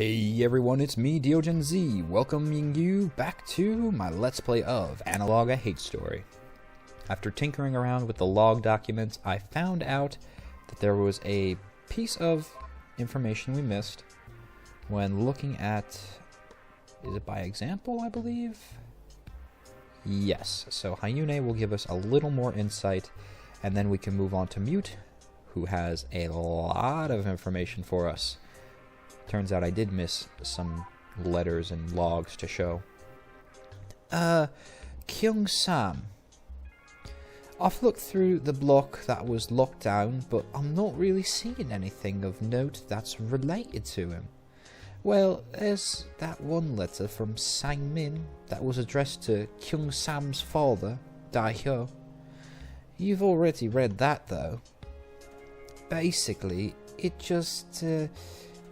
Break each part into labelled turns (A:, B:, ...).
A: Hey everyone, it's me, DeoGenZ, welcoming you back to my Let's Play of Analogue, a Hate Story. After tinkering around with the log documents, I found out that there was a piece of information we missed when looking at, is it by example, I believe? Yes, so Hayun will give us a little more insight, and then we can move on to Mute, who has a lot of information for us. Turns out I did miss some letters and logs to show. Kyung-sam. I've looked through the block that was locked down, but I'm not really seeing anything of note that's related to him. Well, there's that one letter from Sang-min that was addressed to Kyung-sam's father, Dae-hyo. You've already read that, though. Basically, it just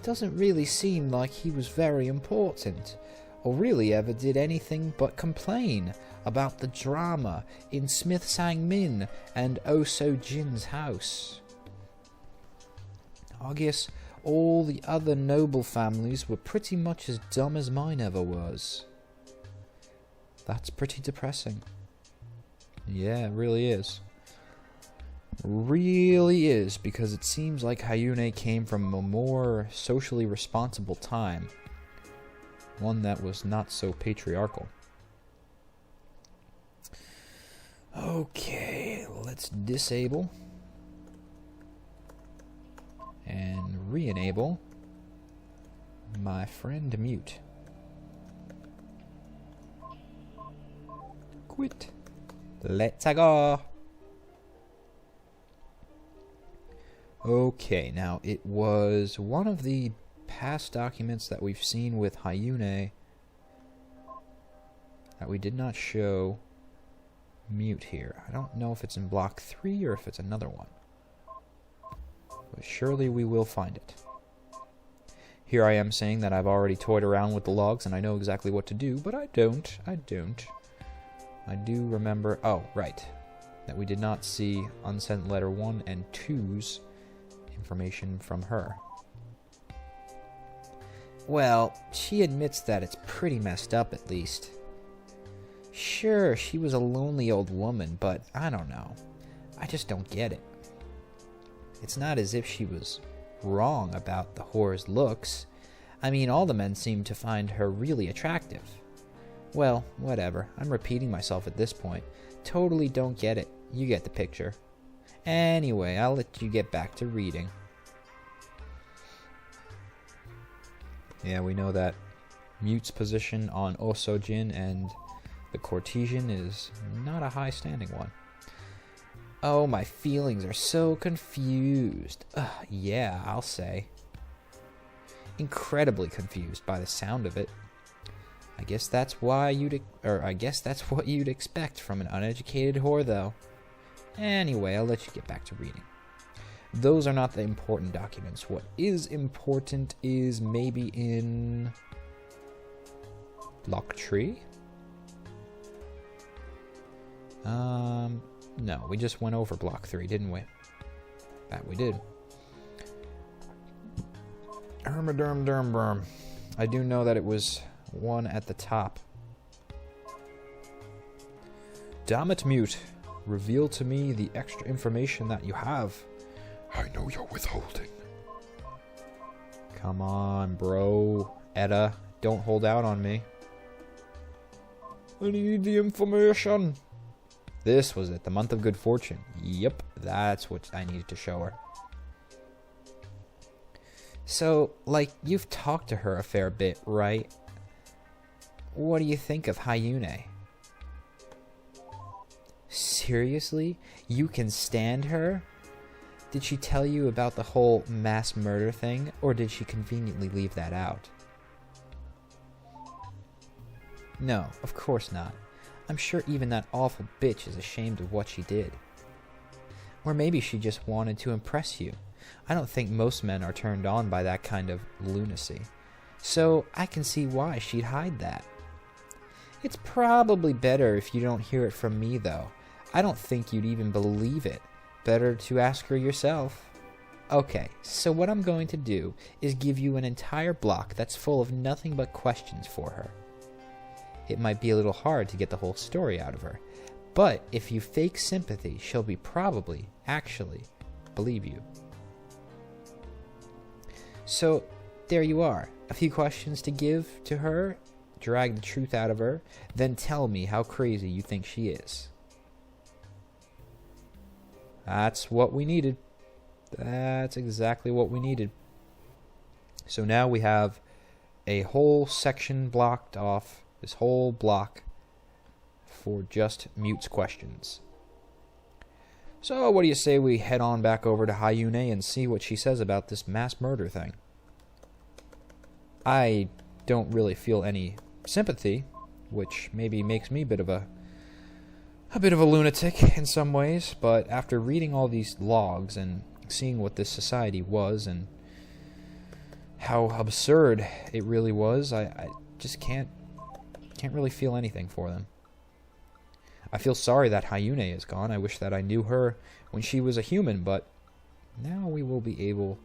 A: doesn't really seem like he was very important, or really ever did anything but complain about the drama in Smith Sang-min and Oh So-jin's house. I guess all the other noble families were pretty much as dumb as mine ever was. That's pretty depressing. Yeah, it really is. Really is, because it seems like Hayun came from a more socially responsible time. One that was not so patriarchal. Okay, let's disable. And re-enable my friend Mute. Quit. Let's go. Okay, now it was one of the past documents that we've seen with Hayun that we did not show Mute here. I don't know if it's in block 3 or if it's another one. But surely we will find it. Here I am saying that I've already toyed around with the logs and I know exactly what to do, but I don't. I do remember, oh, right, that we did not see unsent letter 1 and 2's information from her. Well, she admits that it's pretty messed up, at least. Sure, she was a lonely old woman, but I don't know. I just don't get it. It's not as if she was wrong about the whore's looks. I mean, all the men seem to find her really attractive. Well, whatever. I'm repeating myself at this point. Totally don't get it. You get the picture. Anyway, I'll let you get back to reading. Yeah, we know that Mute's position on Oh So-jin and the Cortesian is not a high standing one. Oh, my feelings are so confused. Yeah, I'll say. Incredibly confused by the sound of it. I guess that's what you'd expect from an uneducated whore, though. Anyway, I'll let you get back to reading. Those are not the important documents. What is important is maybe in block 3? No, we just went over block 3, didn't we? That we did. I do know that it was one at the top. Damn it, Mute. Reveal to me the extra information that you have. I know you're withholding. Come on, bro. Etta, don't hold out on me. I need the information. This was it, the month of good fortune. Yep, that's what I needed to show her. So, like, you've talked to her a fair bit, right? What do you think of Hayun? Seriously? You can stand her? Did she tell you about the whole mass murder thing, or did she conveniently leave that out? No, of course not. I'm sure even that awful bitch is ashamed of what she did. Or maybe she just wanted to impress you. I don't think most men are turned on by that kind of lunacy. So I can see why she'd hide that. It's probably better if you don't hear it from me, though. I don't think you'd even believe it. Better to ask her yourself. Okay, so what I'm going to do is give you an entire block that's full of nothing but questions for her. It might be a little hard to get the whole story out of her, but if you fake sympathy, she'll be probably, actually, believe you. So, there you are. A few questions to give to her, drag the truth out of her, then tell me how crazy you think she is. That's what we needed. That's exactly what we needed. So now we have a whole section blocked off, this whole block, for just Mute's questions. So what do you say we head on back over to Hayun and see what she says about this mass murder thing? I don't really feel any sympathy, which maybe makes me a bit of a lunatic in some ways, but after reading all these logs and seeing what this society was and how absurd it really was, I just can't really feel anything for them. I feel sorry that Hayun is gone. I wish that I knew her when she was a human, but now we will be able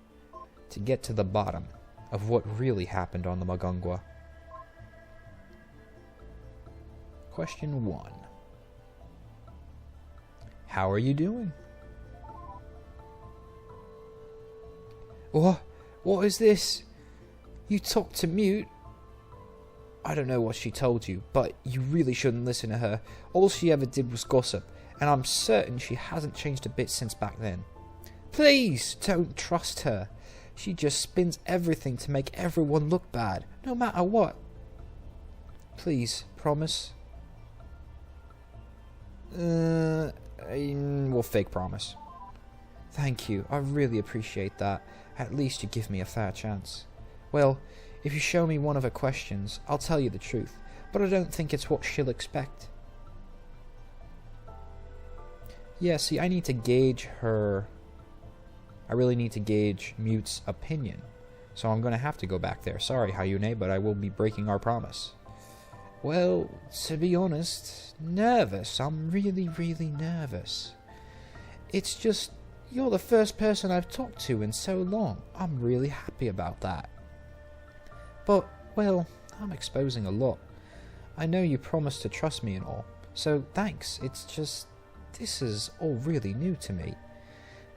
A: to get to the bottom of what really happened on the Magungwa. Question 1. How are you doing? What is this? You talked to Mute? I don't know what she told you, but you really shouldn't listen to her. All she ever did was gossip, and I'm certain she hasn't changed a bit since back then. Please, don't trust her. She just spins everything to make everyone look bad, no matter what. Please, promise? We'll fake promise. Thank you, I really appreciate that. At least you give me a fair chance. Well, if you show me one of her questions, I'll tell you the truth, but I don't think it's what she'll expect. Yeah, see, I need to gauge her... I really need to gauge Mute's opinion, so I'm going to have to go back there. Sorry, Hayun, but I will be breaking our promise. Well, to be honest, nervous. I'm really, really nervous. It's just, you're the first person I've talked to in so long. I'm really happy about that. But, well, I'm exposing a lot. I know you promised to trust me and all, so thanks. It's just, this is all really new to me.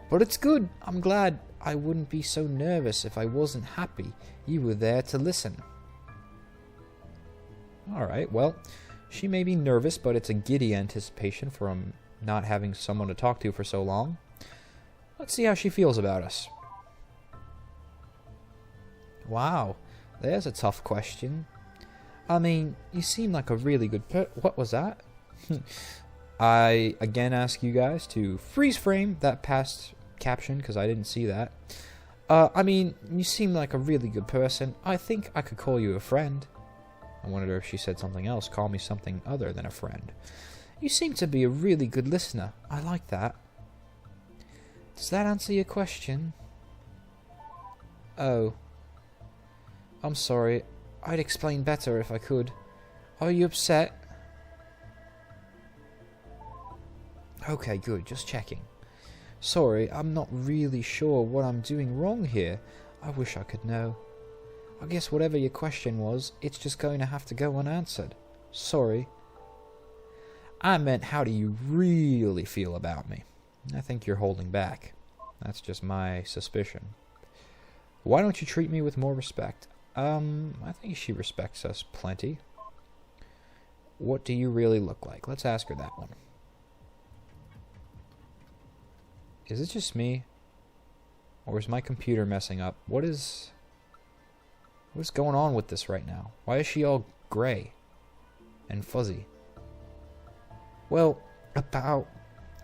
A: But it's good. I'm glad. I wouldn't be so nervous if I wasn't happy you were there to listen. Alright, well, she may be nervous, but it's a giddy anticipation from not having someone to talk to for so long. Let's see how she feels about us. Wow, there's a tough question. I mean, you seem like a really good What was that? I again ask you guys to freeze frame that past caption because I didn't see that. I mean, you seem like a really good person. I think I could call you a friend. I wondered if she said something else. Call me something other than a friend. You seem to be a really good listener. I like that. Does that answer your question? Oh. I'm sorry. I'd explain better if I could. Are you upset? Okay, good. Just checking. Sorry, I'm not really sure what I'm doing wrong here. I wish I could know. I guess whatever your question was, it's just going to have to go unanswered. Sorry. I meant, how do you really feel about me? I think you're holding back. That's just my suspicion. Why don't you treat me with more respect? I think she respects us plenty. What do you really look like? Let's ask her that one. Is it just me? Or is my computer messing up? What's going on with this right now? Why is she all gray and fuzzy? Well, about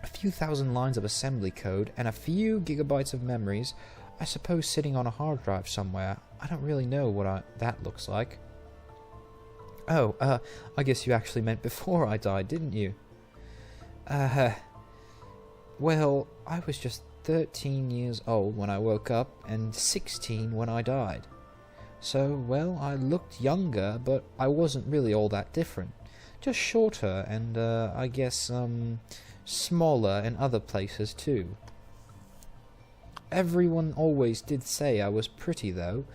A: a few thousand lines of assembly code and a few gigabytes of memories, I suppose, sitting on a hard drive somewhere. I don't really know what that looks like. Oh, I guess you actually meant before I died, didn't you? Well, I was just 13 years old when I woke up and 16 when I died. So, well, I looked younger, but I wasn't really all that different. Just shorter and, I guess, smaller in other places too. Everyone always did say I was pretty though,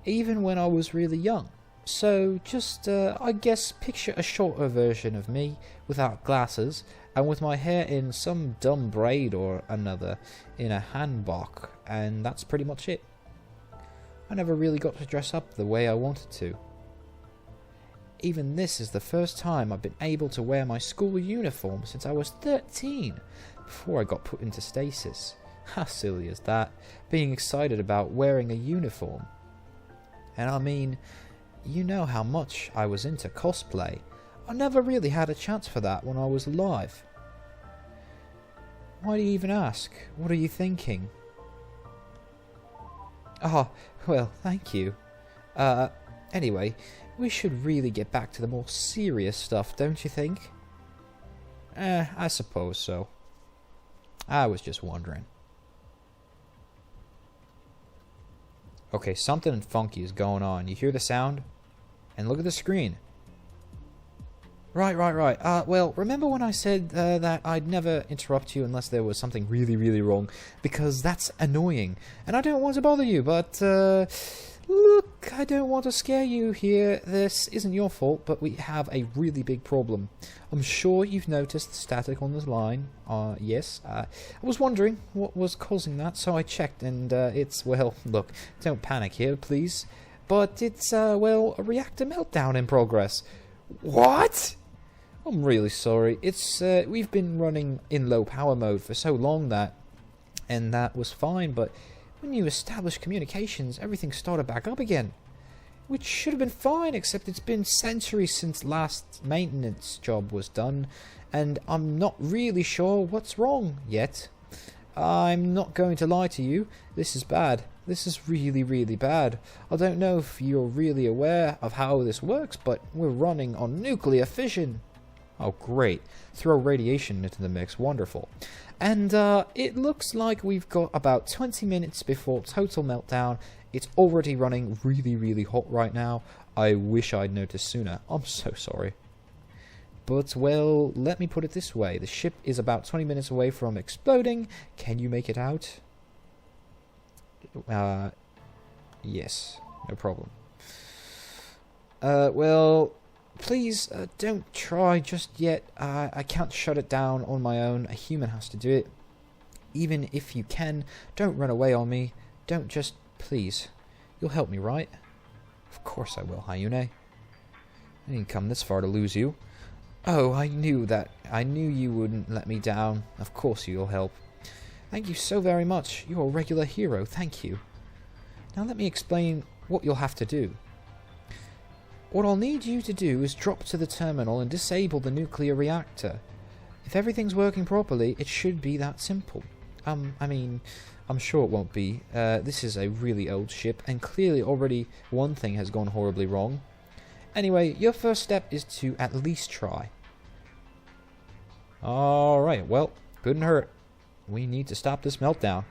A: even when I was really young. So just, I guess, picture a shorter version of me without glasses and with my hair in some dumb braid or another in a hanbok, and that's pretty much it. I never really got to dress up the way I wanted to. Even this is the first time I've been able to wear my school uniform since I was 13, before I got put into stasis. How silly is that, being excited about wearing a uniform? And I mean, you know how much I was into cosplay. I never really had a chance for that when I was alive. Why do you even ask? What are you thinking? Oh, well, thank you. Anyway, we should really get back to the more serious stuff, don't you think? I suppose so. I was just wondering. Okay, something funky is going on. You hear the sound? And look at the screen. Right. Well, remember when I said that I'd never interrupt you unless there was something really, really wrong? Because that's annoying. And I don't want to bother you, but look, I don't want to scare you here. This isn't your fault, but we have a really big problem. I'm sure you've noticed the static on this line. Yes. I was wondering what was causing that, so I checked, and it's, well, look, don't panic here, please. But it's, well, a reactor meltdown in progress. What? I'm really sorry. It's, we've been running in low power mode for so long that was fine, but when you established communications, everything started back up again. Which should have been fine, except it's been centuries since last maintenance job was done, and I'm not really sure what's wrong yet. I'm not going to lie to you, this is bad. This is really, really bad. I don't know if you're really aware of how this works, but we're running on nuclear fission. Oh, great. Throw radiation into the mix. Wonderful. And it looks like we've got about 20 minutes before total meltdown. It's already running really, really hot right now. I wish I'd noticed sooner. I'm so sorry. But, well, let me put it this way. The ship is about 20 minutes away from exploding. Can you make it out? Yes. No problem. Well, please don't try just yet. I can't shut it down on my own. A human has to do it. Even if you can, don't run away on me. Don't just... Please. You'll help me, right? Of course I will, Hayun. I didn't come this far to lose you. Oh, I knew that. I knew you wouldn't let me down. Of course you'll help. Thank you so very much. You're a regular hero. Thank you. Now let me explain what you'll have to do. What I'll need you to do is drop to the terminal and disable the nuclear reactor. If everything's working properly, it should be that simple. I mean, I'm sure it won't be. This is a really old ship, and clearly already one thing has gone horribly wrong. Anyway, your first step is to at least try. Alright, well, couldn't hurt. We need to stop this meltdown.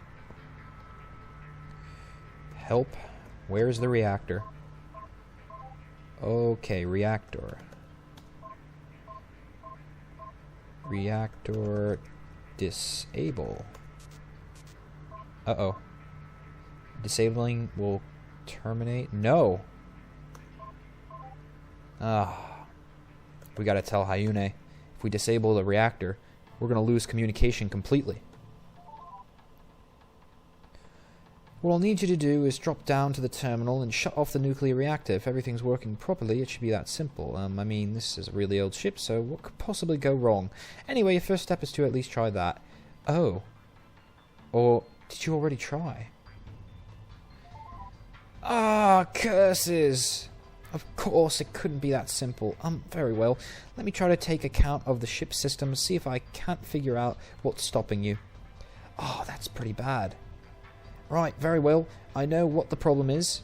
A: Help. Where's the reactor? Okay, reactor. Reactor disable. Uh-oh. Disabling will terminate. No. We gotta tell Hayun. If we disable the reactor, we're gonna lose communication completely. What I'll need you to do is drop down to the terminal and shut off the nuclear reactor. If everything's working properly, it should be that simple. I mean, this is a really old ship, so what could possibly go wrong? Anyway, your first step is to at least try that. Oh. Or did you already try? Ah, curses! Of course, it couldn't be that simple. Very well. Let me try to take account of the ship's systems, see if I can't figure out what's stopping you. Oh, that's pretty bad. Right, very well. I know what the problem is.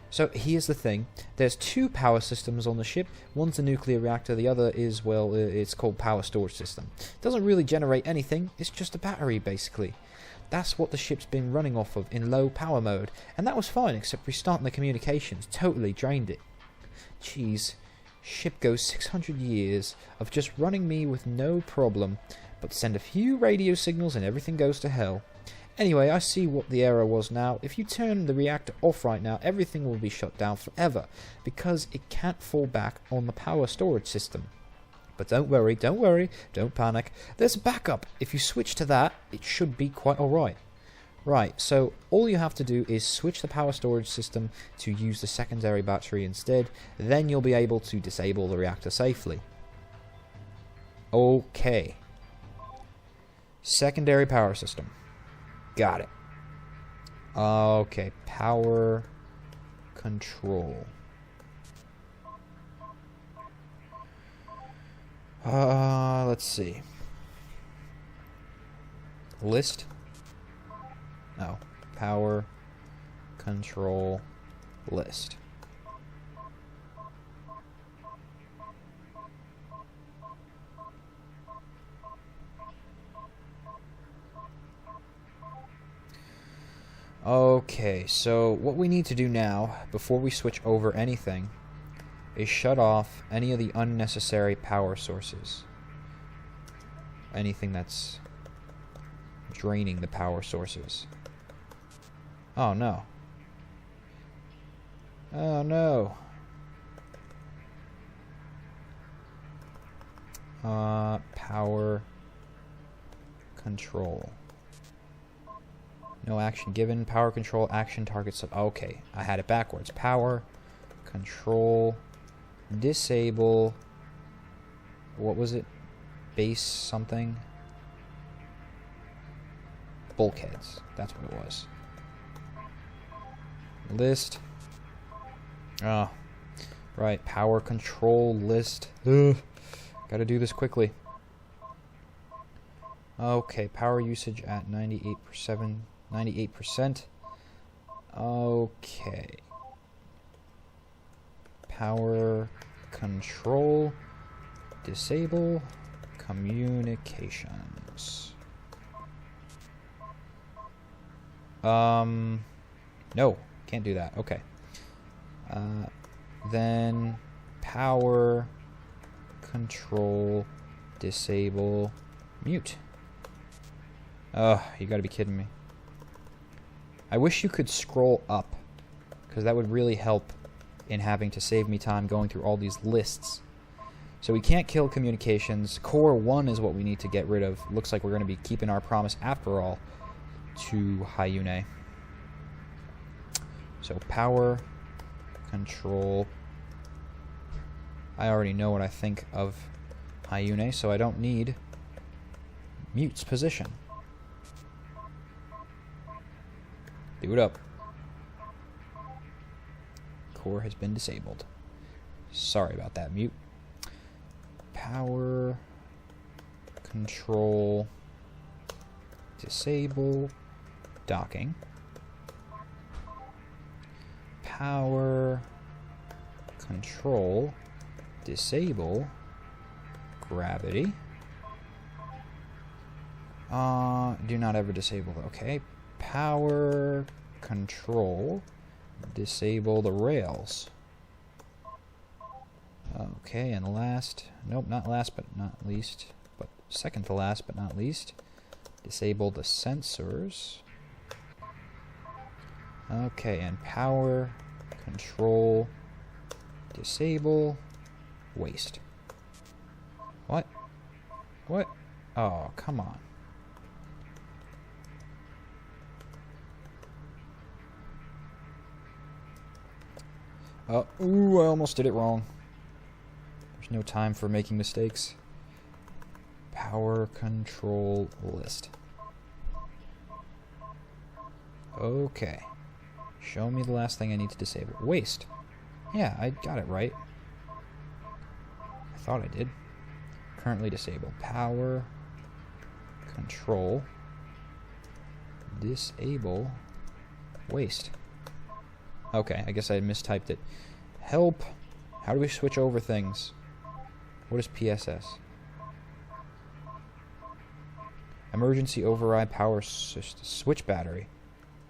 A: So, here's the thing. There's two power systems on the ship. One's a nuclear reactor, the other is, well, it's called power storage system. It doesn't really generate anything, it's just a battery, basically. That's what the ship's been running off of in low power mode. And that was fine, except restarting the communications totally drained it. Jeez. Ship goes 600 years of just running me with no problem, but send a few radio signals and everything goes to hell. Anyway, I see what the error was now. If you turn the reactor off right now, everything will be shut down forever, because it can't fall back on the power storage system. But don't worry, don't panic. There's a backup. If you switch to that, it should be quite alright. Right, so all you have to do is switch the power storage system to use the secondary battery instead. Then you'll be able to disable the reactor safely. Okay. Secondary power system. Got it. Okay, power control. Let's see. List. No. Power control list. Okay, so what we need to do now, before we switch over anything, is shut off any of the unnecessary power sources. Anything that's draining the power sources. Oh no. Oh no. Power control. No action given. Power control action targets. Okay, I had it backwards. Power control disable. What was it? Base something. Bulkheads. That's what it was. List. Oh, right. Power control list. Ugh. Gotta do this quickly. Okay, power usage at 98%. Okay. Power control disable communications. No, can't do that. Okay. Then power control disable mute. You gotta be kidding me. I wish you could scroll up, because that would really help in having to save me time going through all these lists. So we can't kill communications. Core 1 is what we need to get rid of. Looks like we're going to be keeping our promise after all to Hayun. So power control. I already know what I think of Hayun, so I don't need mute's position. Do it up. Core has been disabled. Sorry about that, mute. Power control disable docking. Power control disable gravity. Do not ever disable. Okay. Power control disable the rails. Okay, and last, nope, not last but not least, but second to last but not least, disable the sensors. Okay, and power control disable waste. What? What? Oh, come on. Ooh, I almost did it wrong. There's no time for making mistakes. Power control list. Okay. Show me the last thing I need to disable. Waste. Yeah, I got it right. I thought I did. Currently disabled. Power control disable waste. Okay, I guess I mistyped it. Help. How do we switch over things? What is PSS? Emergency override power switch battery.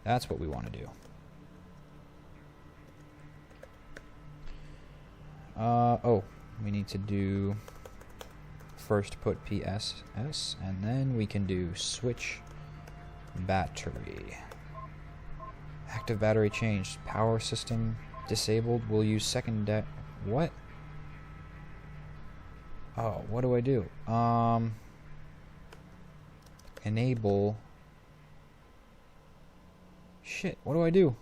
A: That's what we want to do. Oh, we need to do first put PSS, and then we can do switch Battery. Active battery changed. Power system disabled. Will use second what? Oh, what do I do? Enable. Shit, what do I do?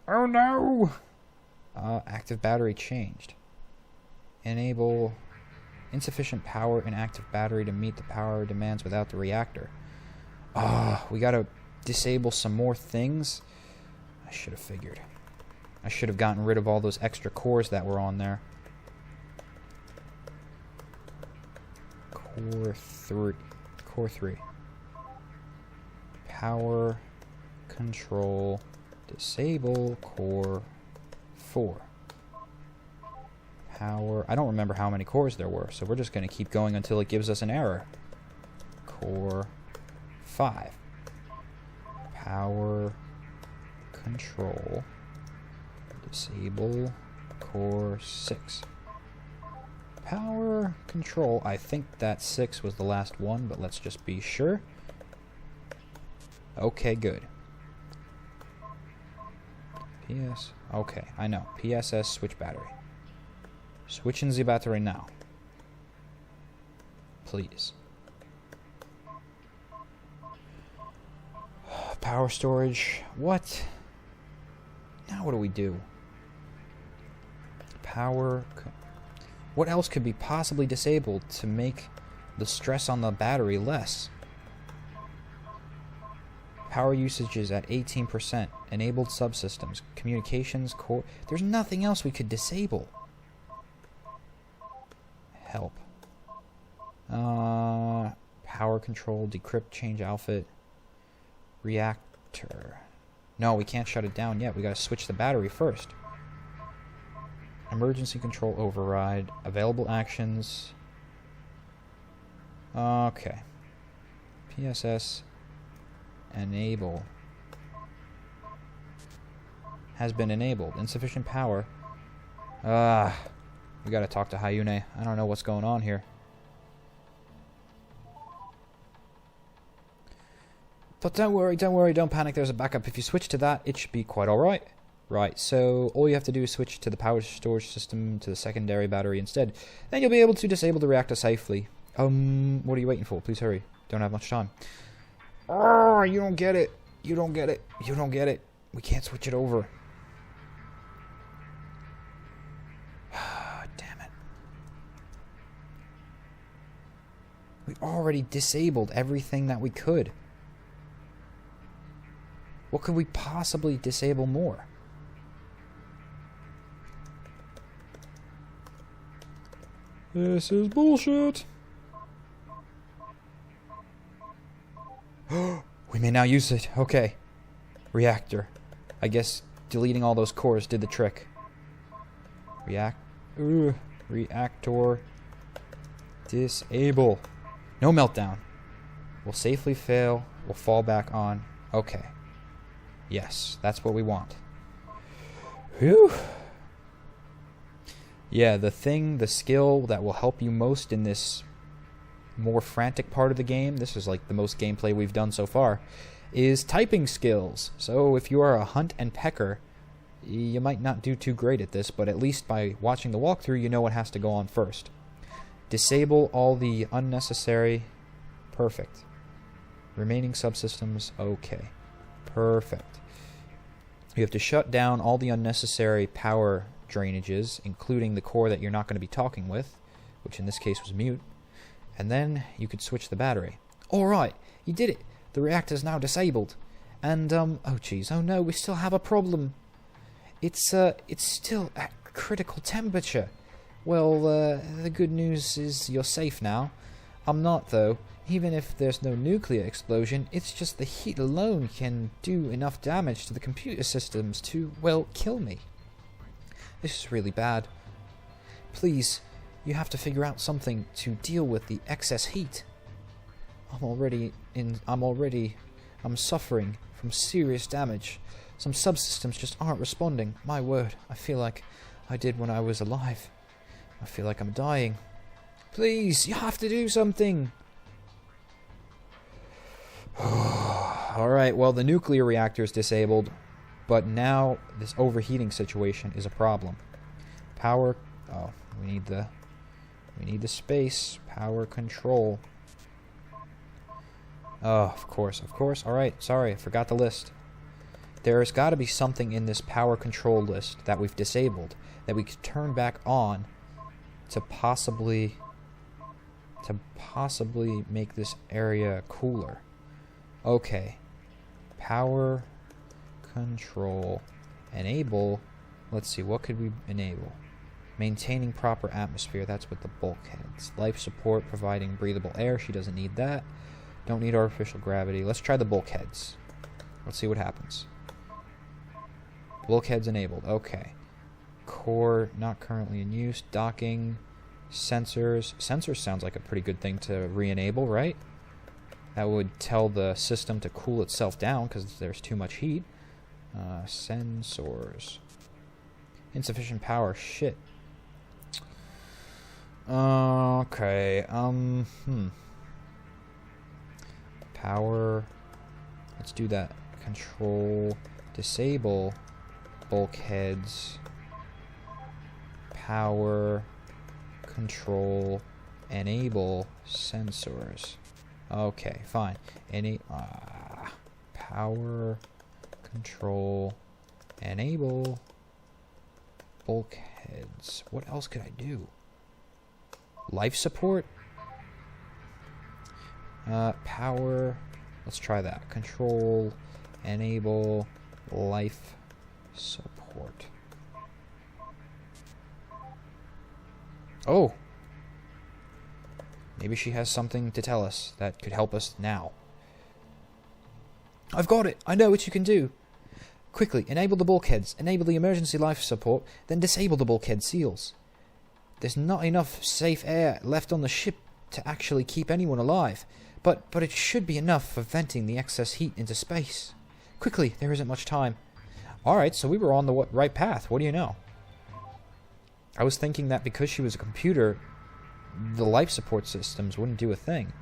A: Oh no! Active battery changed. Enable insufficient power in active battery to meet the power demands without the reactor. We gotta disable some more things. I should have figured. I should have gotten rid of all those extra cores that were on there. Core 3. Power control disable core 4. Power. I don't remember how many cores there were, so we're just going to keep going until it gives us an error. Core 5. Power control disable core 6. Power control. I think that 6 was the last one, but let's just be sure. Okay, good. PS. Okay, I know. PSS switch battery. Switching the battery now. Please. Power storage. What? Now what do we do? Power. What else could be possibly disabled to make the stress on the battery less? Power usage is at 18%. Enabled subsystems. Communications core. There's nothing else we could disable. Help. Power control. Decrypt. Change outfit. Reactor. No, we can't shut it down yet. We gotta switch the battery first. Emergency control override. Available actions. Okay. PSS. Enable. Has been enabled. Insufficient power. We gotta talk to Hayun. I don't know what's going on here. But don't worry, don't panic, there's a backup. If you switch to that, it should be quite alright. Right, so all you have to do is switch to the power storage system to the secondary battery instead. Then you'll be able to disable the reactor safely. What are you waiting for? Please hurry. Don't have much time. Oh, you don't get it. You don't get it. You don't get it. We can't switch it over. Damn it. We already disabled everything that we could. What could we possibly disable more? This is bullshit. We may now use it. Okay. Reactor. I guess deleting all those cores did the trick. Reactor. Disable. No meltdown. Will safely fail. Will fall back on. Okay. Yes, that's what we want. Whew. Yeah, the skill that will help you most in this more frantic part of the game, this is like the most gameplay we've done so far, is typing skills. So if you are a hunt and pecker, you might not do too great at this, but at least by watching the walkthrough, you know what has to go on first. Disable all the unnecessary. Perfect. Remaining subsystems. Okay. Perfect. You have to shut down all the unnecessary power drainages, including the core that you're not going to be talking with, which in this case was mute. And then you could switch the battery. Alright, you did it. The reactor's now disabled. And, oh jeez, oh no, we still have a problem. It's still at critical temperature. Well, the good news is you're safe now. I'm not, though. Even if there's no nuclear explosion, it's just the heat alone can do enough damage to the computer systems to, well, kill me. This is really bad. Please, you have to figure out something to deal with the excess heat. I'm suffering from serious damage. Some subsystems just aren't responding. My word, I feel like I did when I was alive. I feel like I'm dying. Please, you have to do something. Alright, well, the nuclear reactor is disabled, but now this overheating situation is a problem. Power... Oh, we need the space. Power control. Oh, of course. Alright, sorry, I forgot the list. There's got to be something in this power control list that we've disabled that we could turn back on to possibly make this area cooler. Okay. Power control. Enable. Let's see, what could we enable? Maintaining proper atmosphere. That's with the bulkheads. Life support, providing breathable air. She doesn't need that. Don't need artificial gravity. Let's try the bulkheads. Let's see what happens. Bulkheads enabled. Okay. Core not currently in use. Docking. Sensors. Sensors sounds like a pretty good thing to re-enable, right? That would tell the system to cool itself down because there's too much heat. Sensors. Insufficient power. Shit. Okay. Power. Let's do that. Control. Disable. Bulkheads. Power. Control. Enable. Sensors. Okay, fine. Power. Control. Enable. Bulkheads. What else could I do? Life support? Power. Let's try that. Control. Enable. Life support. Oh! Maybe she has something to tell us that could help us now. I've got it! I know what you can do! Quickly, enable the bulkheads, enable the emergency life support, then disable the bulkhead seals. There's not enough safe air left on the ship to actually keep anyone alive, but it should be enough for venting the excess heat into space. Quickly, there isn't much time. Alright, so we were on the right path, what do you know? I was thinking that because she was a computer, the life support systems wouldn't do a thing.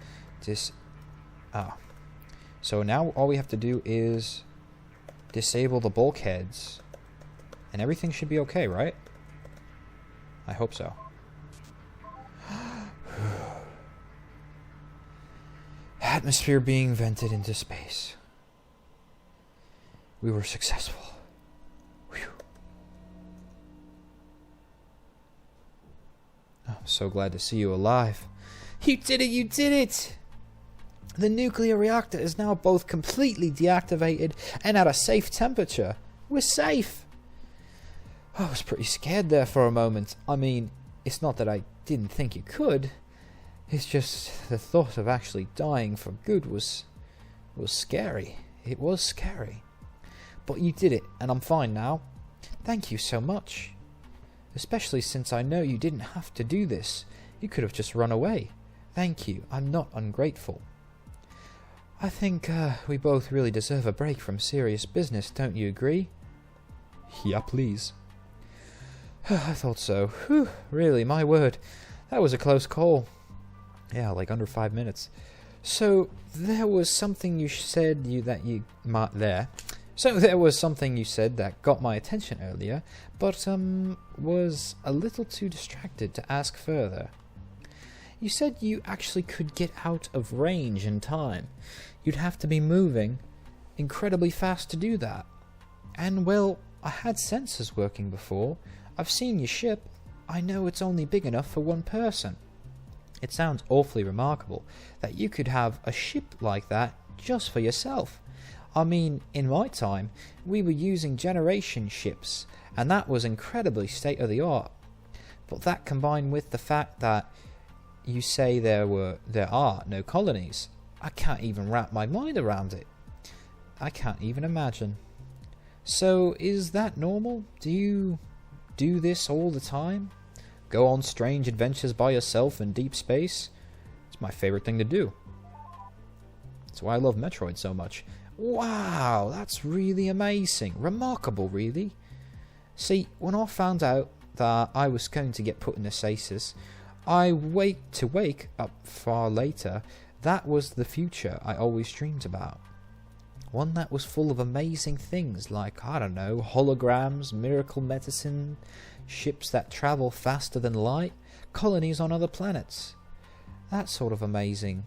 A: So now all we have to do is disable the bulkheads, and everything should be okay, right? I hope so. Atmosphere being vented into space. We were successful. Whew. I'm so glad to see you alive. You did it! You did it! The nuclear reactor is now both completely deactivated and at a safe temperature. We're safe! I was pretty scared there for a moment. I mean, it's not that I didn't think you could. It's just the thought of actually dying for good was scary. It was scary. But you did it, and I'm fine now. Thank you so much. Especially since I know you didn't have to do this. You could have just run away. Thank you. I'm not ungrateful. I think we both really deserve a break from serious business, don't you agree? Yeah, please. I thought so. Whew, really, my word. That was a close call. Yeah, like under 5 minutes. So, there was something you said there was something you said that got my attention earlier, but was a little too distracted to ask further. You said you actually could get out of range in time. You'd have to be moving incredibly fast to do that. And well, I had sensors working before. I've seen your ship. I know it's only big enough for one person. It sounds awfully remarkable that you could have a ship like that just for yourself. I mean, in my time, we were using generation ships, and that was incredibly state-of-the-art. But that combined with the fact that you say there are no colonies, I can't even wrap my mind around it. I can't even imagine. So, is that normal? Do you do this all the time? Go on strange adventures by yourself in deep space? It's my favorite thing to do. That's why I love Metroid so much. Wow, that's really amazing. Remarkable, really. See, when I found out that I was going to get put in a stasis, I wake up far later. That was the future I always dreamed about. One that was full of amazing things like, I don't know, holograms, miracle medicine, ships that travel faster than light, colonies on other planets. That sort of amazing.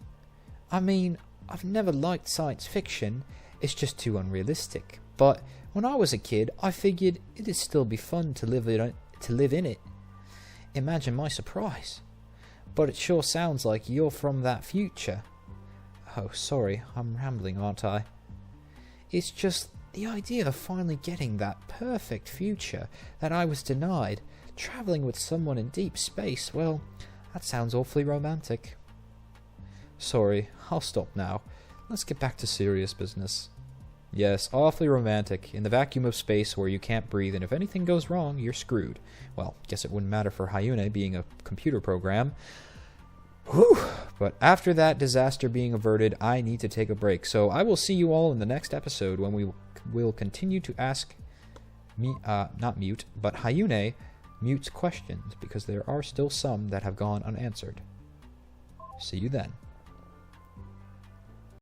A: I mean, I've never liked science fiction, it's just too unrealistic. But when I was a kid, I figured it'd still be fun to live in it. Imagine my surprise. But it sure sounds like you're from that future. Oh, sorry, I'm rambling, aren't I? It's just the idea of finally getting that perfect future that I was denied, travelling with someone in deep space, well, that sounds awfully romantic. Sorry, I'll stop now. Let's get back to serious business. Yes, awfully romantic, in the vacuum of space where you can't breathe, and if anything goes wrong, you're screwed. Well, guess it wouldn't matter for Hayun being a computer program. Whew! But after that disaster being averted, I need to take a break. So I will see you all in the next episode when we will continue to ask not Mute, but Hayun Mute's questions, because there are still some that have gone unanswered. See you then.